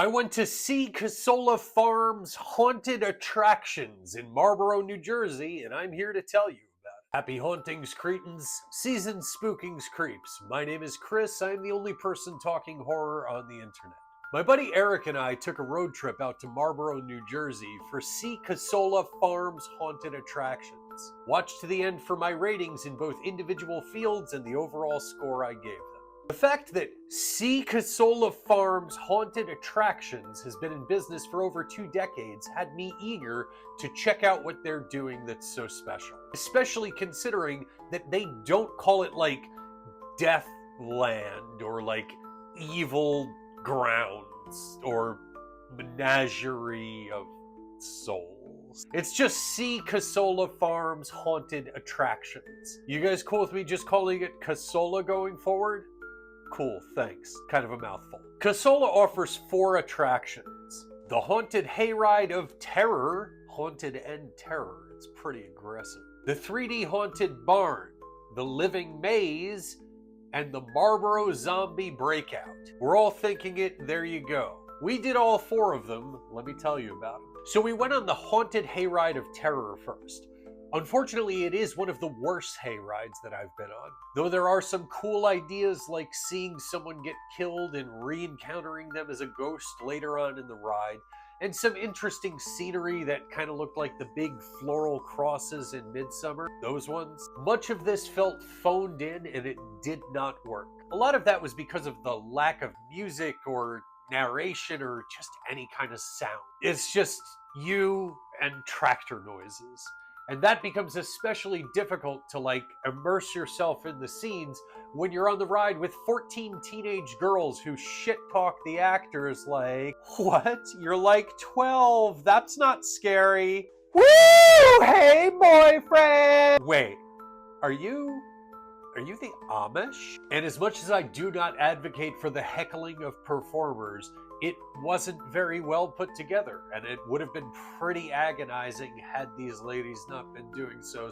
I went to see Casola Farm's haunted attractions in Marlboro, New Jersey, and I'm here to tell you about it. Happy hauntings, cretins. Season spookings, creeps. My name is Chris. I'm the only person talking horror on the internet. My buddy Eric and I took a road trip out to Marlboro, New Jersey for See Casola Farm's haunted attractions. Watch to the end for my ratings in both individual fields and the overall score I gave them. The fact that See Casola Farm's haunted attractions has been in business for over 2 decades had me eager to check out what they're doing that's so special. Especially considering that they don't call it like Death Land or like Evil Grounds or Menagerie of Souls. It's just See Casola Farm's haunted attractions. You guys cool with me just calling it Casola going forward? Cool, thanks. Kind of a mouthful. Casola offers 4 attractions. The Haunted Hayride of Terror, haunted and terror, it's pretty aggressive. The 3D Haunted Barn, the Living Maze, and the Marlboro Zombie Breakout. We're all thinking it, there you go. We did all 4 of them, let me tell you about them. So we went on the Haunted Hayride of Terror first. Unfortunately, it is one of the worst hayrides that I've been on. Though there are some cool ideas like seeing someone get killed and re-encountering them as a ghost later on in the ride, and some interesting scenery that kind of looked like the big floral crosses in Midsummer, those ones. Much of this felt phoned in and it did not work. A lot of that was because of the lack of music or narration or just any kind of sound. It's just you and tractor noises. And that becomes especially difficult to like immerse yourself in the scenes when you're on the ride with 14 teenage girls who shit talk the actors like, "What? You're like 12. That's not scary. Woo! Hey, boyfriend!" Wait, are you the Amish? And as much as I do not advocate for the heckling of performers, it wasn't very well put together, and it would have been pretty agonizing had these ladies not been doing so,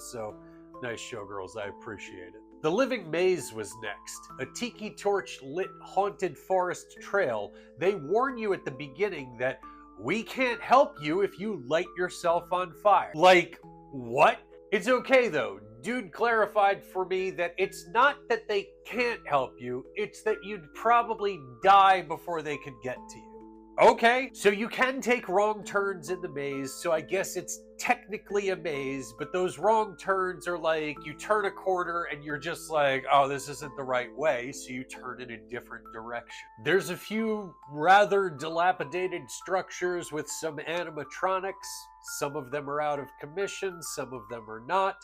nice showgirls, I appreciate it. The Living Maze was next. A tiki torch lit haunted forest trail. They warn you at the beginning that we can't help you if you light yourself on fire. Like, what? It's okay though. Dude clarified for me that it's not that they can't help you, it's that you'd probably die before they could get to you. Okay, so you can take wrong turns in the maze, so I guess it's technically a maze, but those wrong turns are like you turn a corner and you're just like, oh, this isn't the right way, so you turn in a different direction. There's a few rather dilapidated structures with some animatronics. Some of them are out of commission, some of them are not.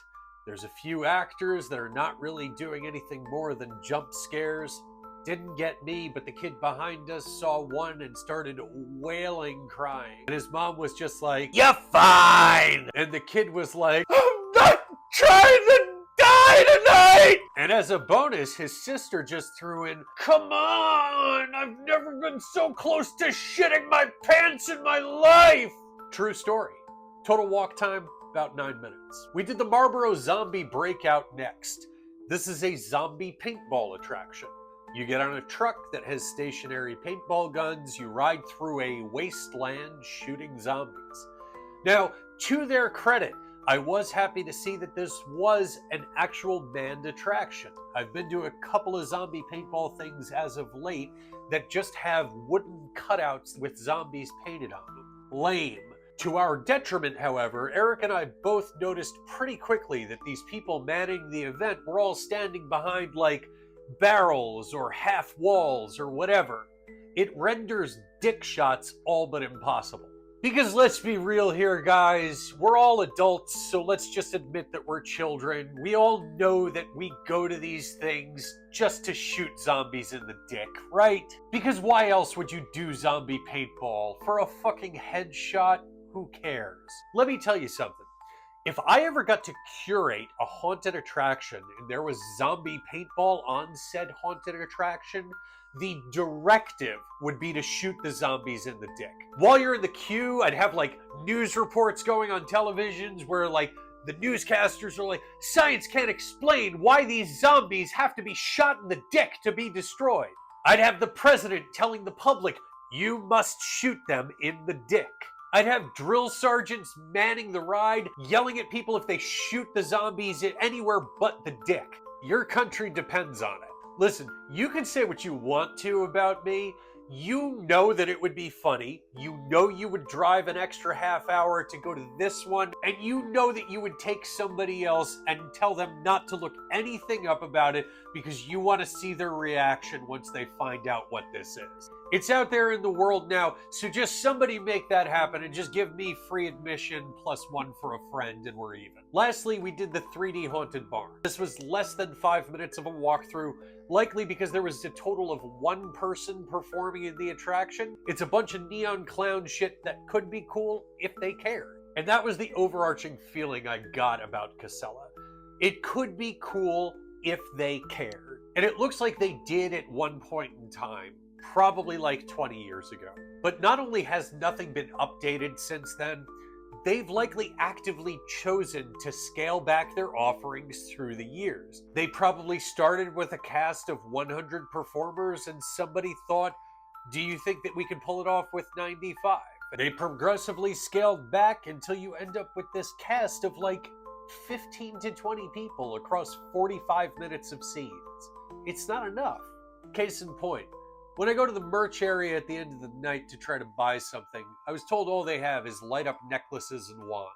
There's a few actors that are not really doing anything more than jump scares. Didn't get me, but the kid behind us saw one and started wailing, crying. And his mom was just like, "You're fine!" And the kid was like, "I'm not trying to die tonight!" And as a bonus, his sister just threw in, "Come on! I've never been so close to shitting my pants in my life!" True story. Total walk time, about 9 minutes. We did the Marlboro Zombie Breakout next. This is a zombie paintball attraction. You get on a truck that has stationary paintball guns, you ride through a wasteland shooting zombies. Now, to their credit, I was happy to see that this was an actual manned attraction. I've been to a couple of zombie paintball things as of late that just have wooden cutouts with zombies painted on them. Lame. To our detriment, however, Eric and I both noticed pretty quickly that these people manning the event were all standing behind like barrels or half walls or whatever. It renders dick shots all but impossible. Because let's be real here, guys, we're all adults, so let's just admit that we're children. We all know that we go to these things just to shoot zombies in the dick, right? Because why else would you do zombie paintball? For a fucking headshot? Who cares? Let me tell you something. If I ever got to curate a haunted attraction and there was zombie paintball on said haunted attraction, the directive would be to shoot the zombies in the dick. While you're in the queue, I'd have like news reports going on televisions where like the newscasters are like, "Science can't explain why these zombies have to be shot in the dick to be destroyed." I'd have the president telling the public, You must shoot them in the dick. I'd have drill sergeants manning the ride, yelling at people if they shoot the zombies at anywhere but the dick. Your country depends on it. Listen, you can say what you want to about me. You know that it would be funny. You know you would drive an extra half hour to go to this one. And you know that you would take somebody else and tell them not to look anything up about it because you want to see their reaction once they find out what this is. It's out there in the world now, so just somebody make that happen and just give me free admission plus one for a friend and we're even. Lastly, we did the 3D haunted barn. This was less than 5 minutes of a walkthrough, likely because there was a total of one person performing in the attraction. It's a bunch of neon clown shit that could be cool if they cared. And that was the overarching feeling I got about Casola. It could be cool if they cared. And it looks like they did at one point in time. Probably like 20 years ago. But not only has nothing been updated since then, they've likely actively chosen to scale back their offerings through the years. They probably started with a cast of 100 performers and somebody thought, do you think that we can pull it off with 95? And they progressively scaled back until you end up with this cast of like 15 to 20 people across 45 minutes of scenes. It's not enough. Case in point, when I go to the merch area at the end of the night to try to buy something, I was told all they have is light up necklaces and wands.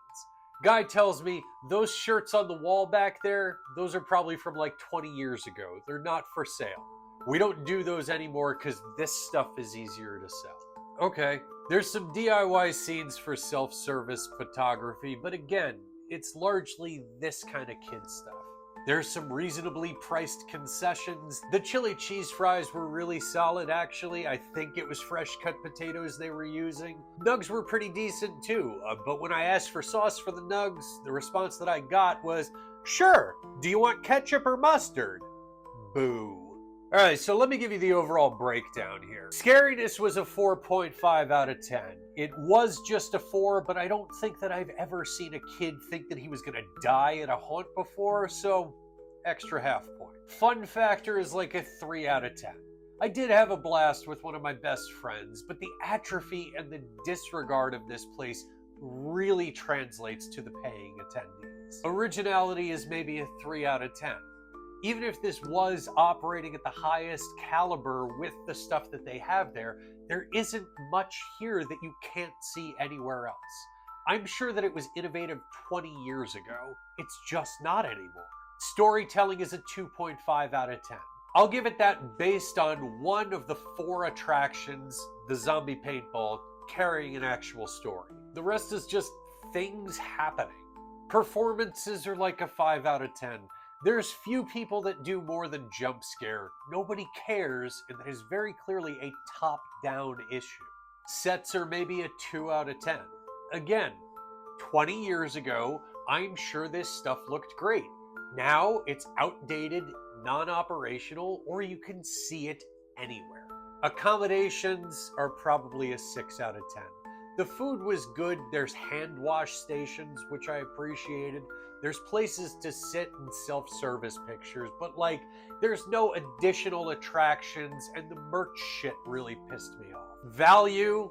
Guy tells me those shirts on the wall back there, those are probably from like 20 years ago. They're not for sale. We don't do those anymore because this stuff is easier to sell. Okay, there's some DIY scenes for self-service photography, but again, it's largely this kind of kid stuff. There's some reasonably priced concessions. The chili cheese fries were really solid, actually. I think it was fresh cut potatoes they were using. Nugs were pretty decent too, but when I asked for sauce for the nugs, the response that I got was, sure, do you want ketchup or mustard? Boo. Alright, so let me give you the overall breakdown here. Scariness was a 4.5 out of 10. It was just a 4, but I don't think that I've ever seen a kid think that he was gonna die at a haunt before, so extra half point. Fun factor is like a 3 out of 10. I did have a blast with one of my best friends, but the atrophy and the disregard of this place really translates to the paying attendees. Originality is maybe a 3 out of 10. Even if this was operating at the highest caliber with the stuff that they have there, there isn't much here that you can't see anywhere else. I'm sure that it was innovative 20 years ago. It's just not anymore. Storytelling is a 2.5 out of 10. I'll give it that based on one of the 4 attractions, the zombie paintball, carrying an actual story. The rest is just things happening. Performances are like a 5 out of 10. There's few people that do more than jump scare. Nobody cares, and that is very clearly a top-down issue. Sets are maybe a 2 out of 10. Again, 20 years ago, I'm sure this stuff looked great. Now it's outdated, non-operational, or you can see it anywhere. Accommodations are probably a 6 out of 10. The food was good. There's hand wash stations, which I appreciated. There's places to sit and self-service pictures, but like, there's no additional attractions, and the merch shit really pissed me off. Value,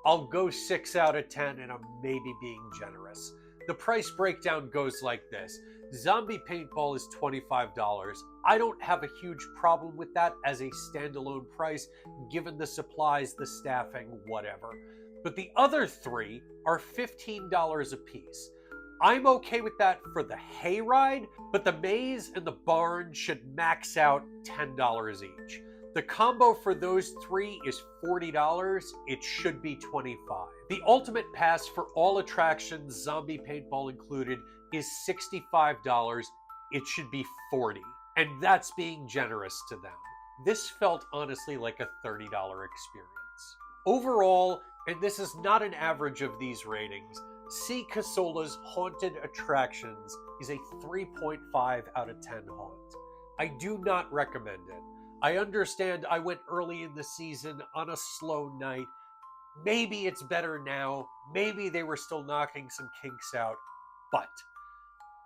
I'll go 6 out of 10, and I'm maybe being generous. The price breakdown goes like this. Zombie paintball is $25. I don't have a huge problem with that as a standalone price, given the supplies, the staffing, whatever. But the other 3 are $15 a piece. I'm okay with that for the hayride, but the maze and the barn should max out $10 each. The combo for those 3 is $40. It should be $25. The ultimate pass for all attractions, zombie paintball included, is $65. It should be $40. And that's being generous to them. This felt honestly like a $30 experience. Overall, and this is not an average of these ratings, See Casola's Haunted Attractions is a 3.5 out of 10 haunt. I do not recommend it. I understand I went early in the season on a slow night. Maybe it's better now. Maybe they were still knocking some kinks out. But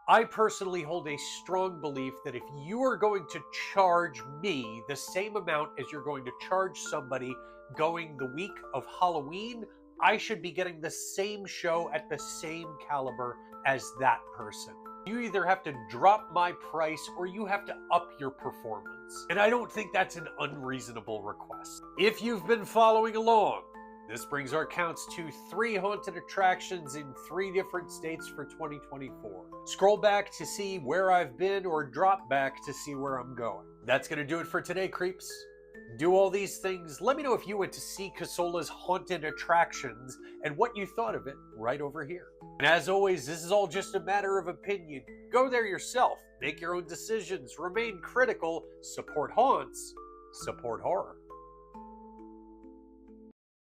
I personally hold a strong belief that if you are going to charge me the same amount as you're going to charge somebody going the week of Halloween, I should be getting the same show at the same caliber as that person. You either have to drop my price or you have to up your performance. And I don't think that's an unreasonable request. If you've been following along, this brings our counts to 3 haunted attractions in 3 different states for 2024. Scroll back to see where I've been or drop back to see where I'm going. That's going to do it for today, creeps. Do all these things. Let me know if you went to see Casola's haunted attractions and what you thought of it right over here. And as always, this is all just a matter of opinion. Go there yourself. Make your own decisions. Remain critical. Support haunts. Support horror.